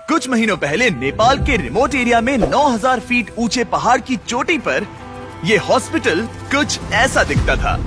कुछ महीनों पहले नेपाल के रिमोट एरिया में 9000 फीट ऊंचे पहाड़ की चोटी पर ये हॉस्पिटल कुछ ऐसा दिखता था।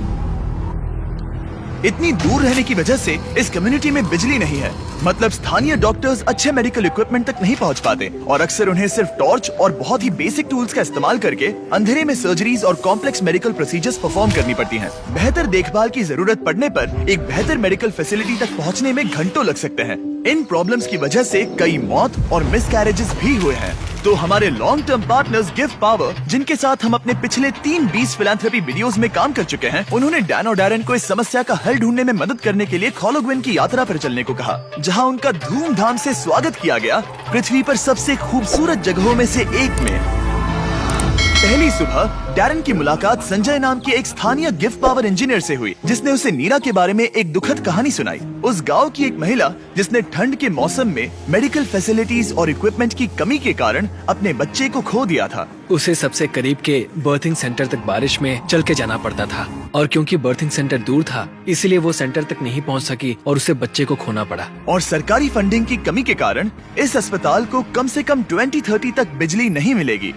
इतनी दूर रहने की वजह से इस कम्युनिटी में बिजली नहीं है, मतलब स्थानीय डॉक्टर्स अच्छे मेडिकल इक्विपमेंट तक नहीं पहुंच पाते और अक्सर उन्हें सिर्फ टॉर्च और बहुत ही बेसिक टूल्स का इस्तेमाल करके अंधेरे में सर्जरीज और कॉम्प्लेक्स मेडिकल प्रोसीजर्स परफॉर्म करनी पड़ती हैं। बेहतर देखभाल की जरूरत पड़ने पर एक बेहतर मेडिकल फैसिलिटी तक पहुंचने में घंटों लग सकते हैं। इन प्रॉब्लम्स की वजह से कई मौत और मिसकैरेजेस भी हुए हैं। तो हमारे long term partners give power, जिनके साथ हम अपने पिछले 3 फिलैंथ्रोपी वीडियोस में काम कर चुके हैं, उन्होंने डैन और डैरेन को इस समस्या का हल ढूंढने में मदद करने के लिए खोलोग्विन की यात्रा पर चलने को कहा, जहां उनका धूमधाम से स्वागत किया गया पृथ्वी पर सबसे खूबसूरत जगहों में से एक में। पहली सुबह डैरेन की मुलाकात संजय नाम के एक स्थानीय गिफ्ट पावर इंजीनियर से हुई, जिसने उसे नीरा के बारे में एक दुखद कहानी सुनाई। उस गांव की एक महिला जिसने ठंड के मौसम में मेडिकल फैसिलिटीज और इक्विपमेंट की कमी के कारण अपने बच्चे को खो दिया था। उसे सबसे करीब के बर्थिंग सेंटर तक बारिश में चल के जाना पड़ता था और क्योंकि बर्थिंग सेंटर दूर था, इसलिए वो सेंटर तक नहीं पहुंच सकी और उसे बच्चे को खोना पड़ा। और सरकारी फंडिंग की कमी के कारण इस अस्पताल को कम से कम 2030 तक बिजली नहीं मिलेगी।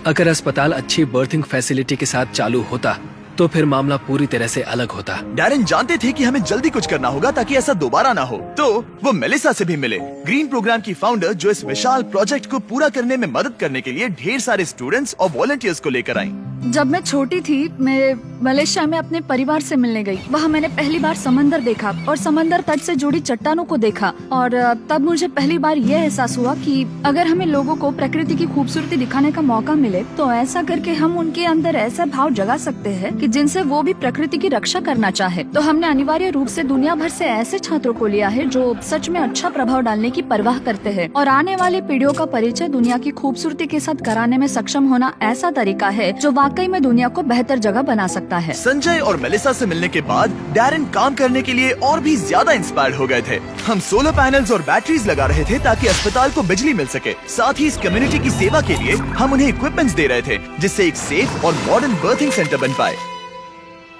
अगर अस्पताल अच्छी बर्थिंग फैसिलिटी के साथ चालू होता तो फिर मामला पूरी तरह से अलग होता। डैरेन जानते थे कि हमें जल्दी कुछ करना होगा ताकि ऐसा दोबारा ना हो, तो वो मेलिसा से भी मिले, ग्रीन प्रोग्राम की फाउंडर, जो इस विशाल प्रोजेक्ट को पूरा करने में मदद करने के लिए ढेर सारे स्टूडेंट्स और वॉलंटियर्स को लेकर आई। जब मैं छोटी थी, मैं मलेशिया में अपने परिवार से मिलने गई। वहाँ मैंने पहली बार समंदर देखा और समंदर तट से जुड़ी चट्टानों को देखा और तब मुझे पहली बार यह एहसास हुआ कि अगर हमें लोगों को प्रकृति की खूबसूरती दिखाने का मौका मिले तो ऐसा करके हम उनके अंदर ऐसा भाव जगा सकते हैं कि जिनसे वो भी प्रकृति की रक्षा करना चाहे। तो हमने अनिवार्य रूप से दुनिया भर से ऐसे छात्रों को लिया है जो सच में अच्छा प्रभाव डालने की परवाह करते हैं और आने वाली पीढ़ियों का परिचय दुनिया की खूबसूरती के साथ कराने में सक्षम होना ऐसा तरीका है जो वाकई में दुनिया को बेहतर जगह बना सकता है। संजय और मेलिसा से मिलने के बाद डैरेन काम करने के लिए और भी ज्यादा इंस्पायर्ड हो गए थे। हम सोलर पैनल्स और बैटरीज लगा रहे थे ताकि अस्पताल को बिजली मिल सके। साथ ही इस कम्युनिटी की सेवा के लिए हम उन्हें इक्विपमेंट्स दे रहे थे, जिससे एक सेफ और मॉडर्न बर्थिंग सेंटर बन पाए।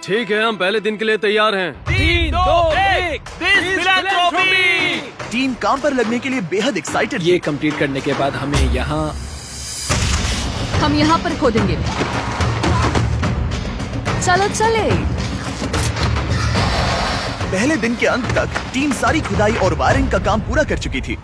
ठीक है, हम पहले दिन के लिए तैयार हैं। 3, 2, 1 फिलैंथ्रोपी। टीम काम पर लगने के लिए बेहद एक्साइटेड। ये कंप्लीट करने के बाद हम यहाँ पर खोदेंगे। चलो चले। पहले दिन के अंत तक टीम सारी खुदाई और वायरिंग का काम पूरा कर चुकी थी।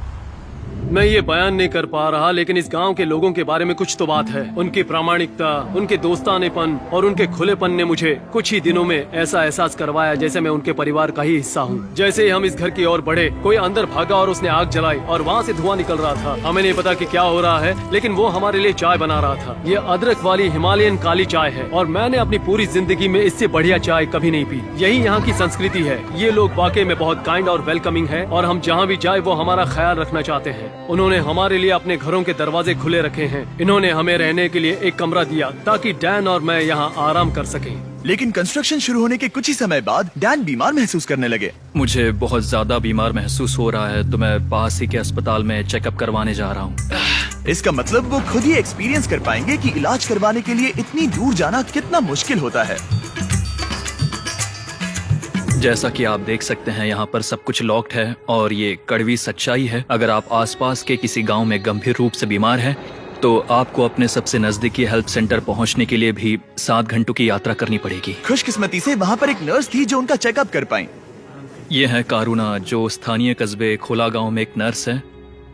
मैं ये बयान नहीं कर पा रहा, लेकिन इस गांव के लोगों के बारे में कुछ तो बात है। उनकी प्रामाणिकता, उनके दोस्तानेपन और उनके खुलेपन ने मुझे कुछ ही दिनों में ऐसा एहसास करवाया जैसे मैं उनके परिवार का ही हिस्सा हूँ। जैसे ही हम इस घर की ओर बढ़े, कोई अंदर भागा और उसने आग जलाई और वहाँ से धुआं निकल रहा था। हमें नहीं पता कि क्या हो रहा है, लेकिन वो हमारे लिए चाय बना रहा था। ये अदरक वाली हिमालयन काली चाय है और मैंने अपनी पूरी जिंदगी में इससे बढ़िया चाय कभी नहीं पी। यही यहाँ की संस्कृति है। ये लोग वाकई में बहुत काइंड और वेलकमिंग है और हम जहाँ भी जाए वो हमारा ख्याल रखना चाहते हैं। उन्होंने हमारे लिए अपने घरों के दरवाजे खुले रखे हैं। इन्होंने हमें रहने के लिए एक कमरा दिया ताकि डैन और मैं यहाँ आराम कर सकें। लेकिन कंस्ट्रक्शन शुरू होने के कुछ ही समय बाद डैन बीमार महसूस करने लगे। मुझे बहुत ज्यादा बीमार महसूस हो रहा है, तो मैं पास ही के अस्पताल में चेकअप करवाने जा रहा हूँ। इसका मतलब वो खुद ही एक्सपीरियंस कर पाएंगे कि इलाज करवाने के लिए इतनी दूर जाना कितना मुश्किल होता है। जैसा कि आप देख सकते हैं, यहाँ पर सब कुछ लॉक्ड है और ये कड़वी सच्चाई है। अगर आप आसपास के किसी गांव में गंभीर रूप से बीमार हैं, तो आपको अपने सबसे नजदीकी हेल्प सेंटर पहुंचने के लिए भी 7 घंटों की यात्रा करनी पड़ेगी। खुशकिस्मती से वहाँ पर एक नर्स थी जो उनका चेकअप कर पाई। ये है कारुना, जो स्थानीय कस्बे खोला गांव में एक नर्स है।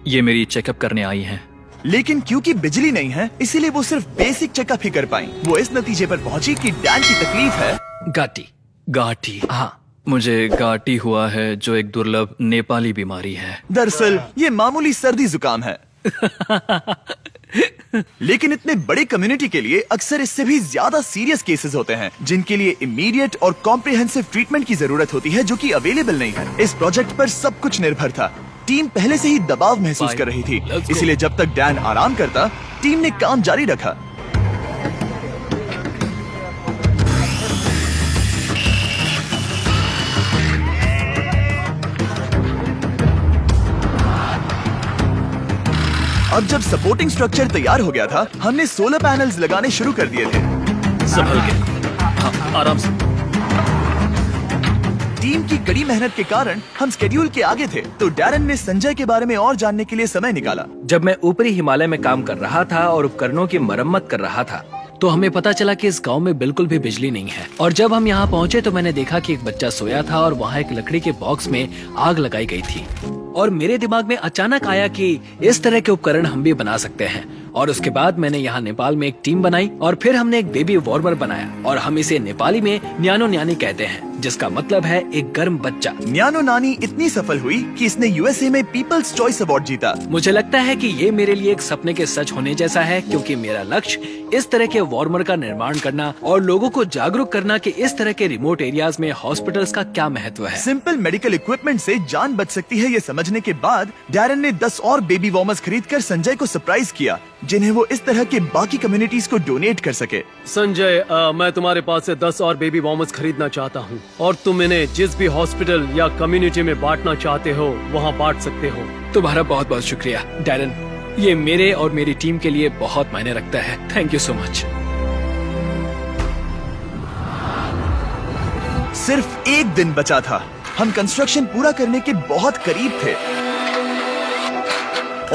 ये मेरी चेकअप करने आई है। लेकिन क्योंकि बिजली नहीं है, इसीलिए वो सिर्फ बेसिक चेकअप ही कर पाई। वो इस नतीजे पर पहुंची कि डैन की तकलीफ है गाठी। हाँ, मुझे गाठी हुआ है, जो एक दुर्लभ नेपाली बीमारी है। दरअसल ये मामूली सर्दी जुकाम है। लेकिन इतने बड़े कम्युनिटी के लिए अक्सर इससे भी ज्यादा सीरियस केसेस होते हैं, जिनके लिए इमीडिएट और कॉम्प्रिहेंसिव ट्रीटमेंट की जरूरत होती है, जो कि अवेलेबल नहीं है। इस प्रोजेक्ट पर सब कुछ निर्भर था। टीम पहले से ही दबाव महसूस कर रही थी, इसलिए जब तक डैन आराम करता, टीम ने काम जारी रखा। अब जब सपोर्टिंग स्ट्रक्चर तैयार हो गया था, हमने सोलर पैनल्स लगाने शुरू कर दिए थे। संभल के, हाँ, आराम से। टीम की कड़ी मेहनत के कारण हम स्केड्यूल के आगे थे, तो डैरन ने संजय के बारे में और जानने के लिए समय निकाला। जब मैं ऊपरी हिमालय में काम कर रहा था और उपकरणों की मरम्मत कर रहा था, तो हमें पता चला कि इस गांव में बिल्कुल भी बिजली नहीं है। और जब हम यहाँ पहुँचे तो मैंने देखा कि एक बच्चा सोया था और वहाँ एक लकड़ी के बॉक्स में आग लगाई गई थी। और मेरे दिमाग में अचानक आया कि इस तरह के उपकरण हम भी बना सकते हैं। और उसके बाद मैंने यहाँ नेपाल में एक टीम बनाई और फिर हमने एक बेबी वार्मर बनाया, और हम इसे नेपाली में न्यानो न्यानी कहते हैं, जिसका मतलब है एक गर्म बच्चा। न्यानो नानी इतनी सफल हुई कि इसने यूएसए में पीपल्स चॉइस अवार्ड जीता। मुझे लगता है कि ये मेरे लिए एक सपने के सच होने जैसा है, क्योंकि मेरा लक्ष्य इस तरह के वार्मर का निर्माण करना और लोगों को जागरूक करना कि इस तरह के रिमोट एरियाज में हॉस्पिटल्स का क्या महत्व है। सिंपल मेडिकल इक्विपमेंट से जान बच सकती है, ये समझने के बाद डैरन ने 10 और बेबी वार्मर्स खरीदकर संजय को सरप्राइज किया, जिन्हें वो इस तरह के बाकी कम्युनिटीज को डोनेट कर सके। संजय, मैं तुम्हारे पास से 10 और बेबी वार्मर्स खरीदना चाहता हूँ, और तुम इन्हें जिस भी हॉस्पिटल या कम्युनिटी में बांटना चाहते हो वहाँ बांट सकते हो। तुम्हारा बहुत बहुत शुक्रिया डैरन, ये मेरे और मेरी टीम के लिए बहुत मायने रखता है। Thank you so much. सिर्फ एक दिन बचा था, हम कंस्ट्रक्शन पूरा करने के बहुत करीब थे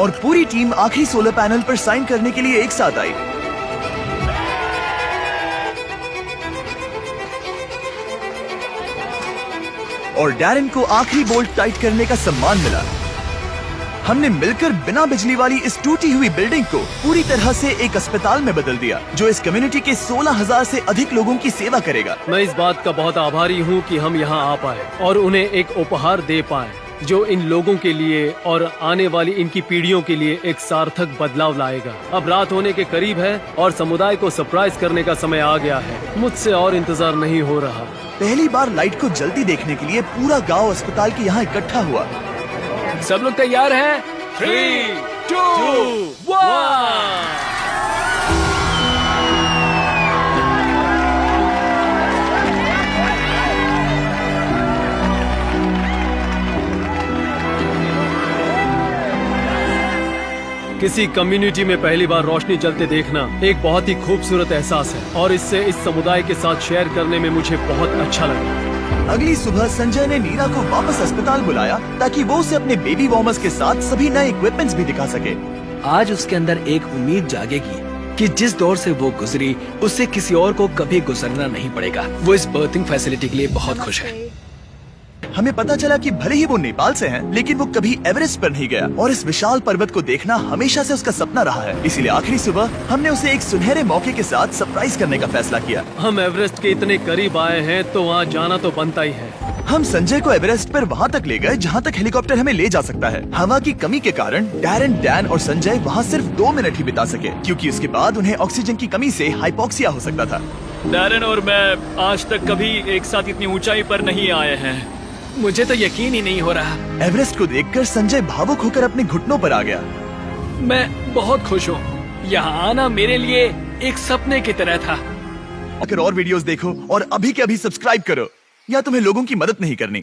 और पूरी टीम आखिरी सोलर पैनल पर साइन करने के लिए एक साथ आई। और डैरन को आखिरी बोल्ट टाइट करने का सम्मान मिला। हमने मिलकर बिना बिजली वाली इस टूटी हुई बिल्डिंग को पूरी तरह से एक अस्पताल में बदल दिया, जो इस कम्युनिटी के 16,000 से अधिक लोगों की सेवा करेगा। मैं इस बात का बहुत आभारी हूँ कि हम यहाँ आ पाए और उन्हें एक उपहार दे पाए, जो इन लोगों के लिए और आने वाली इनकी पीढ़ियों के लिए एक सार्थक बदलाव लाएगा। अब रात होने के करीब है और समुदाय को सरप्राइज करने का समय आ गया है। मुझसे और इंतजार नहीं हो रहा। पहली बार लाइट को जल्दी देखने के लिए पूरा गांव अस्पताल के यहाँ इकट्ठा हुआ। सब लोग तैयार हैं? 3, 2, 1। किसी कम्युनिटी में पहली बार रोशनी जलते देखना एक बहुत ही खूबसूरत एहसास है, और इससे इस समुदाय के साथ शेयर करने में मुझे बहुत अच्छा लगा। अगली सुबह संजय ने नीरा को वापस अस्पताल बुलाया ताकि वो उसे अपने बेबी वार्मर्स के साथ सभी नए इक्विपमेंट्स भी दिखा सके। आज उसके अंदर एक उम्मीद जागेगी कि जिस दौर से वो गुजरी, उससे किसी और को कभी गुजरना नहीं पड़ेगा। वो इस बर्थिंग फैसिलिटी के लिए बहुत खुश है। हमें पता चला कि भले ही वो नेपाल से हैं, लेकिन वो कभी एवरेस्ट पर नहीं गया और इस विशाल पर्वत को देखना हमेशा से उसका सपना रहा है। इसीलिए आखिरी सुबह हमने उसे एक सुनहरे मौके के साथ सरप्राइज करने का फैसला किया। हम एवरेस्ट के इतने करीब आए हैं तो वहाँ जाना तो बनता ही है। हम संजय को एवरेस्ट पर वहाँ तक ले गए जहाँ तक हेलीकॉप्टर हमें ले जा सकता है। हवा की कमी के कारण डैरन, डैन और संजय वहाँ सिर्फ 2 मिनट ही बिता सके, क्योंकि उसके बाद उन्हें ऑक्सीजन की कमी से हाइपोक्सिया हो सकता था। डैरन और मैं आज तक कभी एक साथ इतनी ऊंचाई पर नहीं आए हैं। मुझे तो यकीन ही नहीं हो रहा। एवरेस्ट को देखकर संजय भावुक होकर अपने घुटनों पर आ गया। मैं बहुत खुश हूँ। यहाँ आना मेरे लिए एक सपने की तरह था। अगर और वीडियोस देखो और अभी के अभी सब्सक्राइब करो, या तुम्हें लोगों की मदद नहीं करनी।